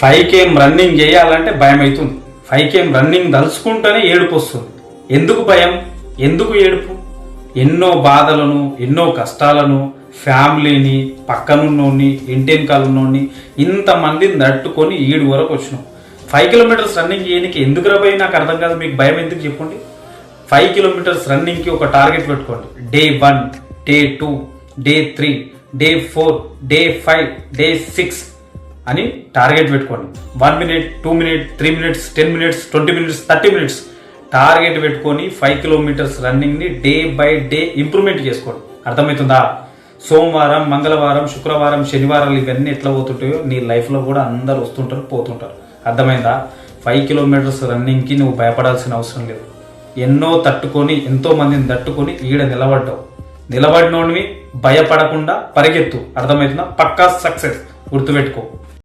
5km running చేయాలంటే భయం అవుతుంది. 5km రన్నింగ్ తలుచుకుంటేనే ఏడుపు వస్తుంది. ఎందుకు భయం, ఎందుకు ఏడుపు? ఎన్నో బాధలను, ఎన్నో కష్టాలను, ఫ్యామిలీని, పక్కనున్నోని, ఇంటెనకాలన్నోని ఇంతమందిని తట్టుకొని ఈడు వరకు వచ్చినాం. 5 కిలోమీటర్స్ రన్నింగ్ చేయడానికి ఎందుకు రాబోయి నాకు అర్థం కాదు. మీకు భయం ఎందుకు చెప్పండి. 5 కిలోమీటర్స్ రన్నింగ్కి ఒక టార్గెట్ పెట్టుకోండి. Day 1, day 2, day 3, day 4, day 5, day 6 అని టార్గెట్ పెట్టుకోండి. 1 minute, 2 minute, 3 minutes, 10 minutes, 20 minutes, 30 minutes target పెట్టుకొని 5 కిలోమీటర్స్ రన్నింగ్ని డే బై డే ఇంప్రూవ్మెంట్ చేసుకోండి. అర్థమవుతుందా? సోమవారం, మంగళవారం, శుక్రవారం, శనివారాలు ఇవన్నీ ఎట్లా పోతుంటాయో నీ లైఫ్లో కూడా అందరు వస్తుంటారు, పోతుంటారు. అర్థమైందా? 5 కిలోమీటర్స్ రన్నింగ్కి నువ్వు భయపడాల్సిన అవసరం లేదు. ఎన్నో తట్టుకొని, ఎంతో మందిని తట్టుకొని ఈడ నిలబడ్డావు. నిలబడినోడివి భయపడకుండా పరిగెత్తు. అర్థమవుతుందా? పక్కా సక్సెస్ గుర్తుపెట్టుకో.